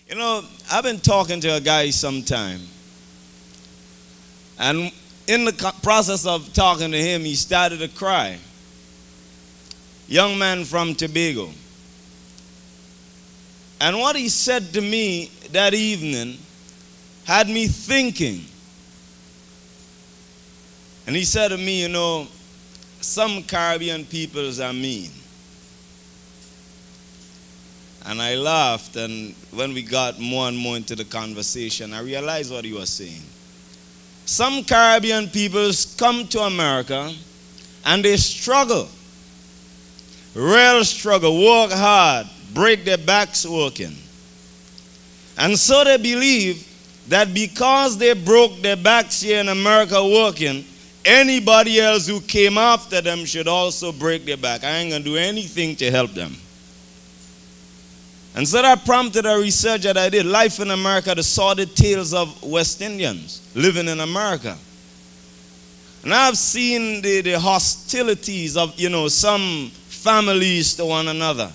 You know, I've been talking to a guy sometime, and in the process of talking to him, he started to cry. Young man from Tobago. And what he said to me that evening had me thinking. And he said to me, you know, some Caribbean peoples are mean. And I laughed, and when we got more and more into the conversation, I realized what he was saying. Some Caribbean peoples come to America and they struggle. Real struggle, work hard, break their backs working. And so they believe that because they broke their backs here in America working, anybody else who came after them should also break their back. I ain't gonna do anything to help them. And so that prompted a research that I did, Life in America, the sordid tales of West Indians living in America. And I've seen the hostilities of, you know, some families to one another.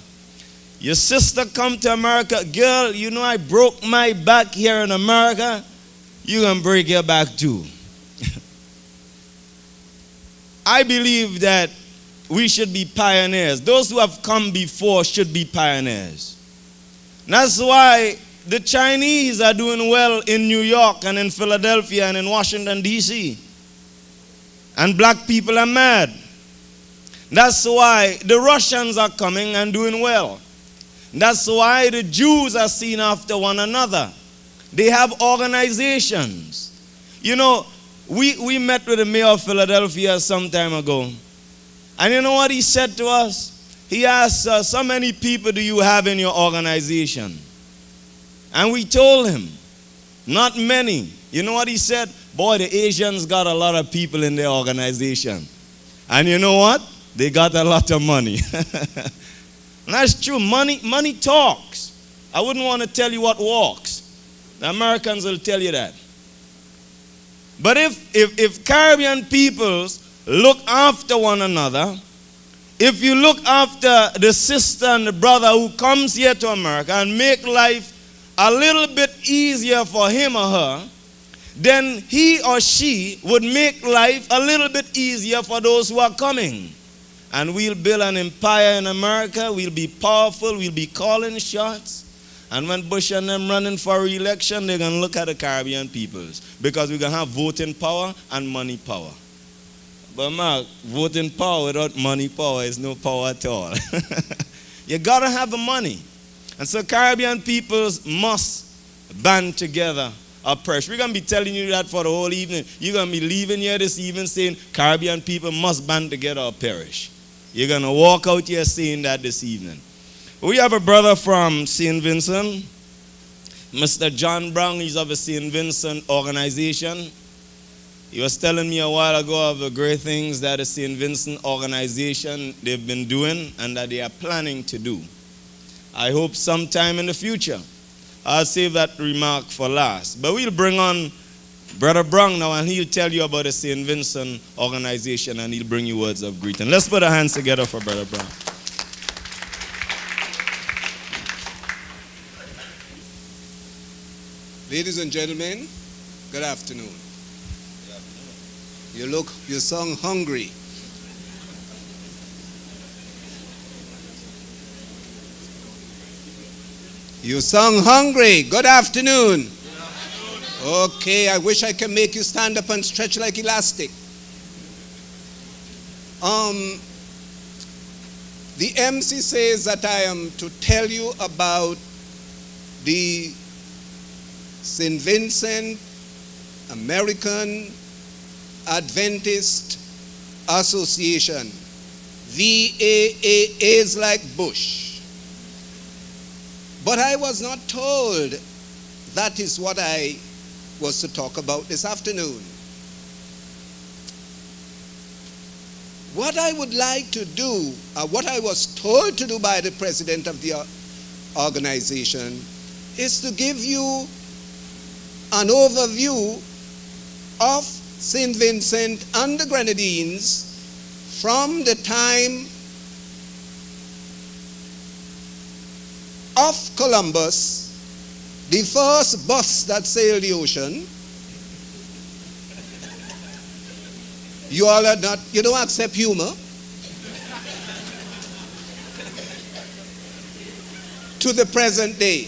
Your sister come to America, girl, you know I broke my back here in America, you gonna break your back too. I believe that we should be pioneers. Those who have come before should be pioneers. That's why the Chinese are doing well in New York and in Philadelphia and in Washington, D.C. And black people are mad. That's why the Russians are coming and doing well. That's why the Jews are seen after one another. They have organizations. You know, we met with the mayor of Philadelphia some time ago. And you know what he said to us? He asked us, how many people do you have in your organization? And we told him, not many. You know what he said? Boy, the Asians got a lot of people in their organization. And you know what? They got a lot of money. And that's true. Money talks. I wouldn't want to tell you what walks. The Americans will tell you that. But if Caribbean peoples look after one another, if you look after the sister and the brother who comes here to America and make life a little bit easier for him or her, then he or she would make life a little bit easier for those who are coming. And we'll build an empire in America. We'll be powerful. We'll be calling shots. And when Bush and them running for re-election, they're going to look at the Caribbean peoples because we're going to have voting power and money power. But Mark, voting power without money power is no power at all. You got to have the money. And so Caribbean peoples must band together or perish. We're going to be telling you that for the whole evening. You're going to be leaving here this evening saying Caribbean people must band together or perish. You're going to walk out here saying that this evening. We have a brother from St. Vincent, Mr. John Brown. He's of the St. Vincent organization. He was telling me a while ago of the great things that the St. Vincent organization they've been doing and that they are planning to do. I hope sometime in the future. I'll save that remark for last. But we'll bring on Brother Brown now, and he'll tell you about the St. Vincent organization, and he'll bring you words of greeting. Let's put our hands together for Brother Brown. Ladies and gentlemen, good afternoon. You sound hungry. You sound hungry. Good afternoon. Okay, I wish I could make you stand up and stretch like elastic. The MC says that I am to tell you about the St. Vincent American Adventist Association. VAA is like Bush. But I was not told that is what I was to talk about this afternoon. What I would like to do, what I was told to do by the president of the organization, is to give you an overview of St. Vincent and the Grenadines from the time of Columbus, the first bus that sailed the ocean. You all are not, you don't accept humor. To the present day.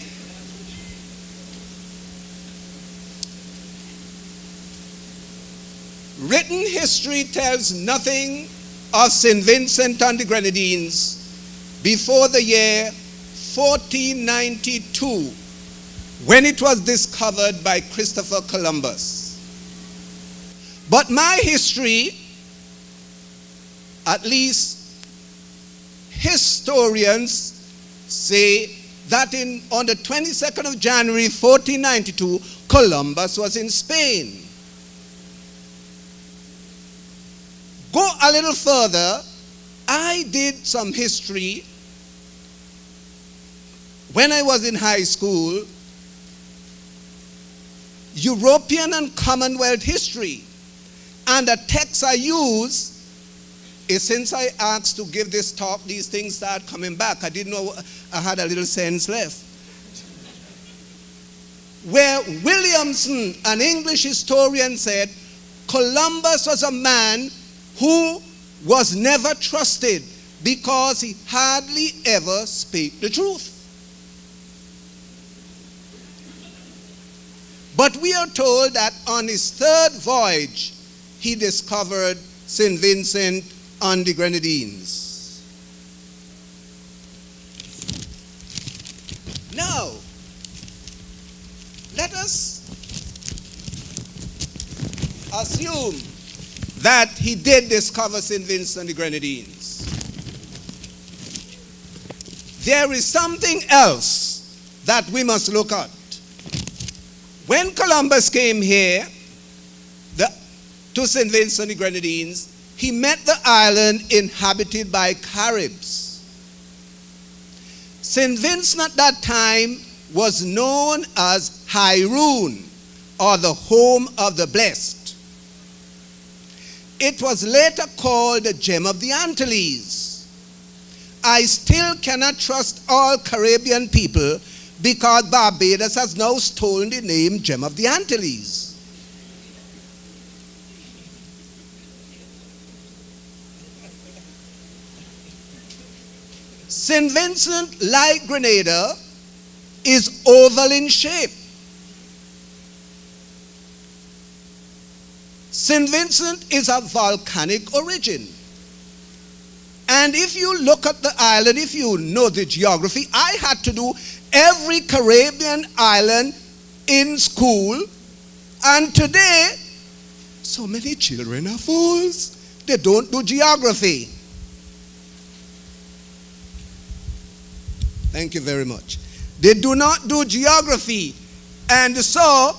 Written history tells nothing of St. Vincent and the Grenadines before the year 1492, when it was discovered by Christopher Columbus. But my history, at least historians say that on the 22nd of January 1492, Columbus was in Spain. Go a little further, I did some history when I was in high school, European and Commonwealth history. And the text I use is, since I asked to give this talk, these things start coming back. I didn't know I had a little sense left. Where Williamson, an English historian, said Columbus was a man who was never trusted because he hardly ever spake the truth. But we are told that on his third voyage, he discovered St. Vincent and the Grenadines. Now, let us assume that he did discover St. Vincent and the Grenadines. There is something else that we must look at. When Columbus came here to St. Vincent and the Grenadines, he met the island inhabited by Caribs. St. Vincent at that time was known as Hyrule, or the home of the blessed. It was later called the Gem of the Antilles. I still cannot trust all Caribbean people because Barbados has now stolen the name Gem of the Antilles. St. Vincent, like Grenada, is oval in shape. St. Vincent is of volcanic origin. And if you look at the island, if you know the geography, I had to do every Caribbean island in school. And today, so many children are fools. They don't do geography. Thank you very much. They do not do geography. And so,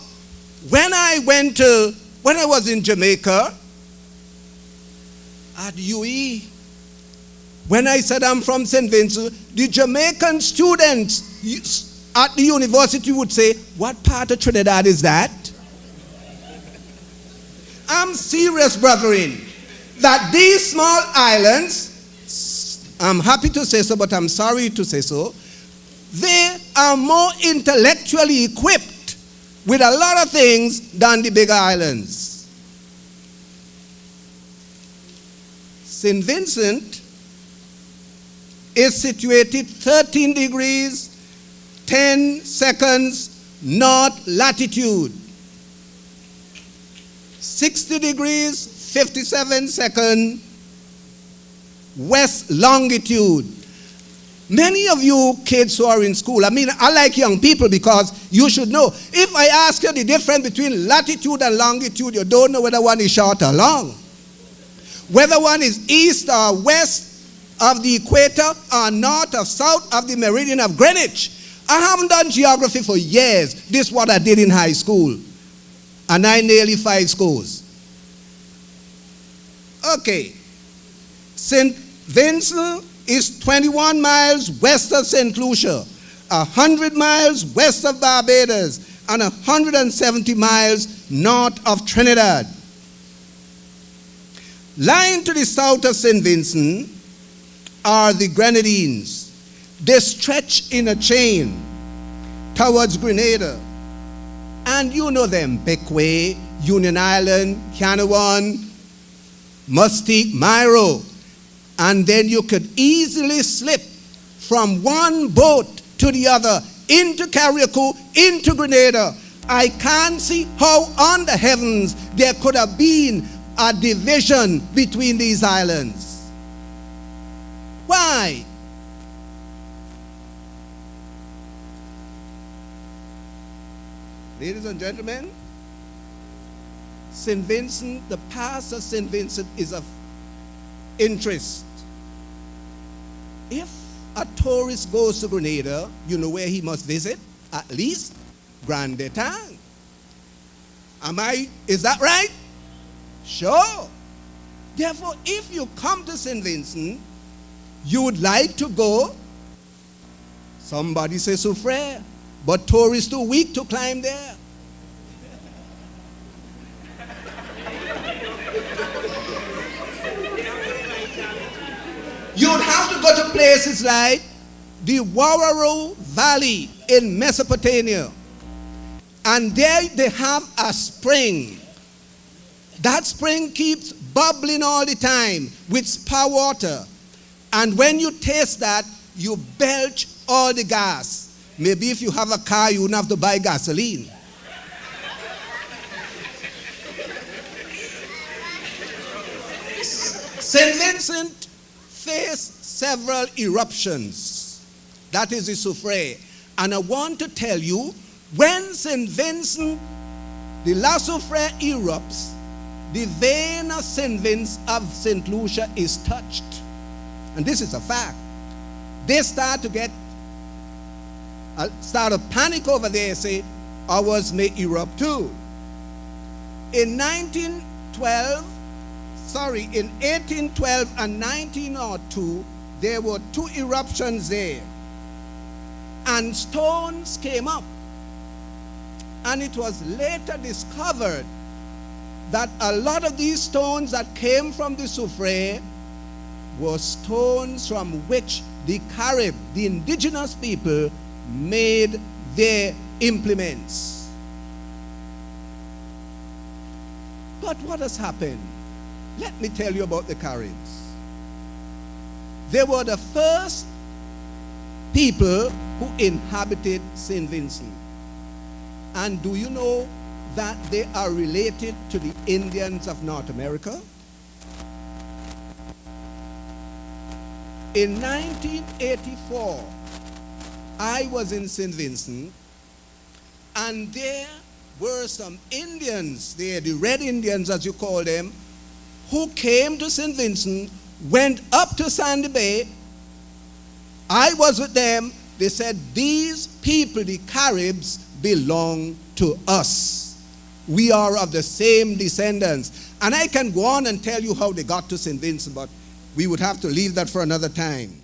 when I was in Jamaica, at UE, when I said I'm from St. Vincent, the Jamaican students at the university would say, what part of Trinidad is that? I'm serious, brethren, that these small islands, I'm happy to say so, but I'm sorry to say so, they are more intellectually equipped with a lot of things than the bigger islands. St. Vincent is situated 13 degrees, 10 seconds north latitude, 60 degrees, 57 seconds west longitude. Many of you kids who are in school, I like young people because you should know. If I ask you the difference between latitude and longitude, you don't know whether one is short or long. Whether one is east or west of the equator or north or south of the meridian of Greenwich. I haven't done geography for years. This is what I did in high school. And I nearly 5 scores. Okay. St. Vincent is 21 miles west of St. Lucia, 100 miles west of Barbados, and 170 miles north of Trinidad. Lying to the south of St. Vincent are the Grenadines. They stretch in a chain towards Grenada. And you know them, Beckway, Union Island, Canawan, Mustique, Myro. And then you could easily slip from one boat to the other, into Carriacou, into Grenada. I can't see how on the heavens there could have been a division between these islands. Why? Ladies and gentlemen, St. Vincent, the past of St. Vincent is of interest. If a tourist goes to Grenada, you know where he must visit? At least Grand Etang. Is that right? Sure. Therefore, if you come to St. Vincent, you would like to go, somebody says Soufrière, but tourists too weak to climb there. You'd have to go to places like the Wararo Valley in Mesopotamia. And there they have a spring. That spring keeps bubbling all the time with spa water. And when you taste that, you belch all the gas. Maybe if you have a car, you wouldn't have to buy gasoline. St. Vincent faced several eruptions. That is the Soufrière. And I want to tell you, when St. Vincent, the La Soufrière erupts, the vein of St. Lucia is touched. And this is a fact. They start to panic over there, say, ours may erupt too. In 1812 and 1902, there were two eruptions there. And stones came up. And it was later discovered that a lot of these stones that came from the Soufrière were stones from which the Carib, the indigenous people, made their implements. But what has happened? Let me tell you about the Caribs. They were the first people who inhabited St. Vincent. And do you know that they are related to the Indians of North America? In 1984, I was in St. Vincent, and there were some Indians there, the Red Indians as you call them, who came to St. Vincent, went up to Sandy Bay. I was with them. They said, these people, the Caribs, belong to us. We are of the same descendants. And I can go on and tell you how they got to St. Vincent, but we would have to leave that for another time.